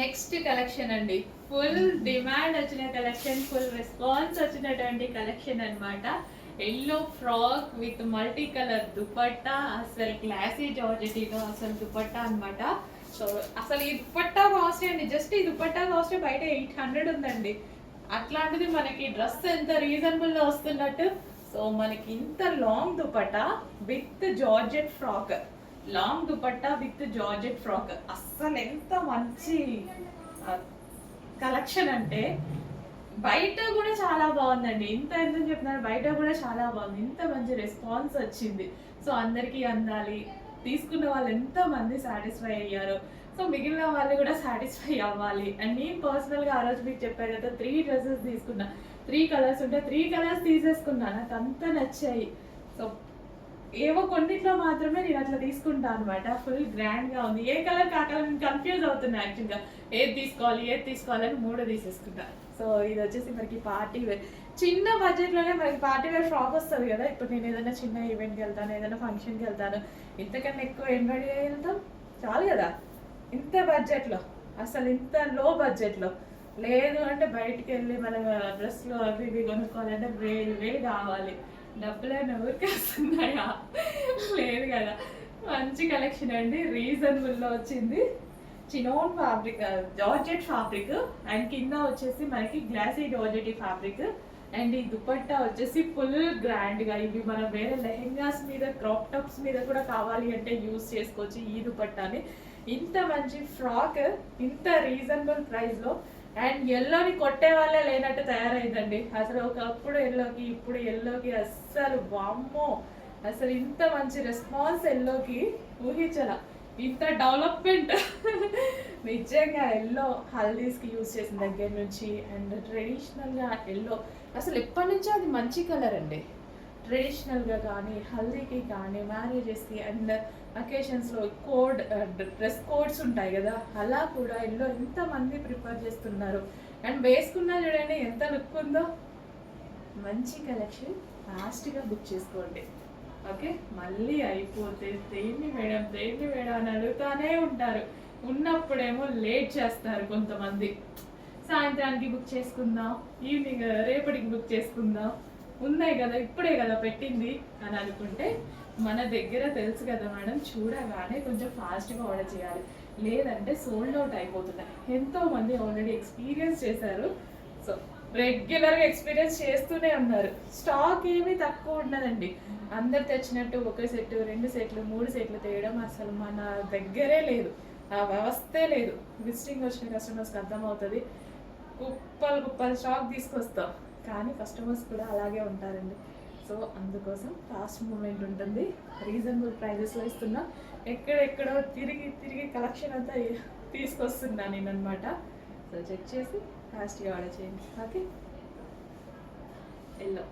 Next collection అండి, full demand వచ్చిన collection, full response వచ్చినటువంటి కలెక్షన్ అన్నమాట. Yellow frock with multi colour dupatta, అసలు క్లాసీ జార్జెటీలో అసలు దుపట్టా అన్నమాట. సో అసలు ఈ దుపట్టా కాస్ట్ అండి, జస్ట్ ఈ దుపట్టా కాస్ట్ బయట 800 ఉందండి. అట్లాంటిది మనకి డ్రెస్ ఎంత రీజనబుల్ గా వస్తున్నట్టు. సో మనకి ఇంత long dupatta with georgette frock, long dupatta with georgette frock, అస్సలు ఎంత మంచి కలెక్షన్ అంటే బయట కూడా చాలా బాగుందండి. ఇంత ఎందుకు చెప్తున్నారు, బయట కూడా చాలా బాగుంది, ఇంత మంచి రెస్పాన్స్ వచ్చింది. సో అందరికీ అందాలి, తీసుకున్న వాళ్ళు ఎంత మంది సాటిస్ఫై అయ్యారు, సో మిగిలిన వాళ్ళు కూడా సాటిస్ఫై అవ్వాలి. అండ్ నేను పర్సనల్గా ఆ రోజు మీకు చెప్పాను కదా, 3 డ్రెస్సెస్ తీసుకున్నా, 3 కలర్స్ ఉంటే 3 కలర్స్ తీసేసుకున్నా, నాకు అంత నచ్చాయి. సో ఏవో కొన్నిట్లో మాత్రమే నేను అట్లా తీసుకుంటాను అనమాట. ఫుల్ గ్రాండ్గా ఉంది, ఏ కలర్ కా కలర్ కన్ఫ్యూజ్ అవుతున్నా యాక్చువల్గా, ఏది తీసుకోవాలని 3 తీసేసుకుంటా. సో ఇది వచ్చేసి మనకి పార్టీ వేర్, చిన్న బడ్జెట్లోనే మనకి పార్టీ వేర్ ఫ్రాక్ వస్తుంది కదా. ఇప్పుడు నేను ఏదైనా చిన్న ఈవెంట్కి వెళ్తాను, ఏదైనా ఫంక్షన్కి వెళ్తాను, ఇంతకన్నా ఎక్కువ ఏం రెడీ అయ్యి వెళ్తాం, చాలు కదా ఇంత బడ్జెట్లో. అసలు ఇంత లో బడ్జెట్లో లేదు అంటే బయటికి వెళ్ళి మనం డ్రెస్లు అవి ఇవి కొనుక్కోవాలంటే వేలు కావాలి. డబ్బులైనా ఊరికి వస్తున్నాయా, లేదు కదా. మంచి కలెక్షన్ అండి, రీజనబుల్లో వచ్చింది. Chinon fabric, georgette fabric, and కింద వచ్చేసి మనకి గ్లాసీ జార్జెట్ ఫ్యాబ్రిక్. అండ్ ఈ దుపట్టా వచ్చేసి ఫుల్ గ్రాండ్గా, ఇవి మనం వేరే లెహెంగాస్ మీద, క్రాప్ టాప్స్ మీద కూడా కావాలి అంటే యూస్ చేసుకోవచ్చు ఈ దుపట్టాని. ఇంత మంచి ఫ్రాక్ ఇంత రీజనబుల్ ప్రైస్లో, అండ్ ఎల్లోని కొట్టే వాళ్ళే లేనట్టు తయారైందండి. అసలు ఒకప్పుడు ఎల్లోకి, ఇప్పుడు ఎల్లోకి అస్సలు వామ్మో, అసలు ఇంత మంచి రెస్పాన్స్ ఎల్లోకి ఊహించాల, ఇంత డెవలప్మెంట్. నిజంగా ఎల్లో హల్దీస్కి యూజ్ చేసిన దగ్గర నుంచి, అండ్ ట్రెడిషనల్గా ఎల్లో అసలు ఎప్పటి నుంచో అది మంచి కలర్ అండి. ట్రెడిషనల్గా కానీ, హల్దీకి కానీ, మ్యారేజెస్కి అండ్ అకేషన్స్లో డ్రెస్ కోడ్స్ ఉంటాయి కదా, అలా కూడా ఎల్లో ఎంతమంది ప్రిఫర్ చేస్తున్నారు. అండ్ వేసుకున్నా చూడండి ఎంత లుక్ ఉందో. మంచి కలెక్షన్, ఫాస్ట్గా బుక్ చేసుకోండి, ఓకే. మళ్ళీ అయిపోతే దేన్ని మేడం అని అడుగుతానే ఉంటారు. ఉన్నప్పుడేమో లేట్ చేస్తారు కొంతమంది, సాయంత్రానికి బుక్ చేసుకుందాం, ఈవినింగ్ రేపటికి బుక్ చేసుకుందాం, ఉన్నాయి కదా ఇప్పుడే కదా పెట్టింది అని అనుకుంటే, మన దగ్గర తెలుసు కదా మేడం, చూడగానే కొంచెం ఫాస్ట్గా ఆర్డర్ చేయాలి, లేదంటే సోల్డ్ అవుట్ అయిపోతున్నాయి. ఎంతోమంది ఆల్రెడీ ఎక్స్పీరియన్స్ చేశారు, సో రెగ్యులర్గా ఎక్స్పీరియన్స్ చేస్తూనే ఉన్నారు. స్టాక్ ఏమీ తక్కువ ఉండదండి. అందరు తెచ్చినట్టు 1 సెట్ 2 సెట్లు 3 సెట్లు తేయడం అసలు మన దగ్గరే లేదు, ఆ వ్యవస్థే లేదు. విజిటింగ్ వచ్చిన కస్టమర్స్కి అర్థమవుతుంది. కుప్పలు స్టాక్ తీసుకొస్తాం, కానీ కస్టమర్స్ కూడా అలాగే ఉంటారండి. సో అందుకోసం ఫాస్ట్ మూమెంట్ ఉంటుంది, రీజనబుల్ ప్రైజెస్లో ఇస్తున్నా. ఎక్కడెక్కడో తిరిగి కలెక్షన్ అంతా తీసుకొస్తున్నా నేను అనమాట. సో చెక్ చేసి ఫాస్ట్గా ఆర్డర్ చేయండి, ఓకే. ఎల్లో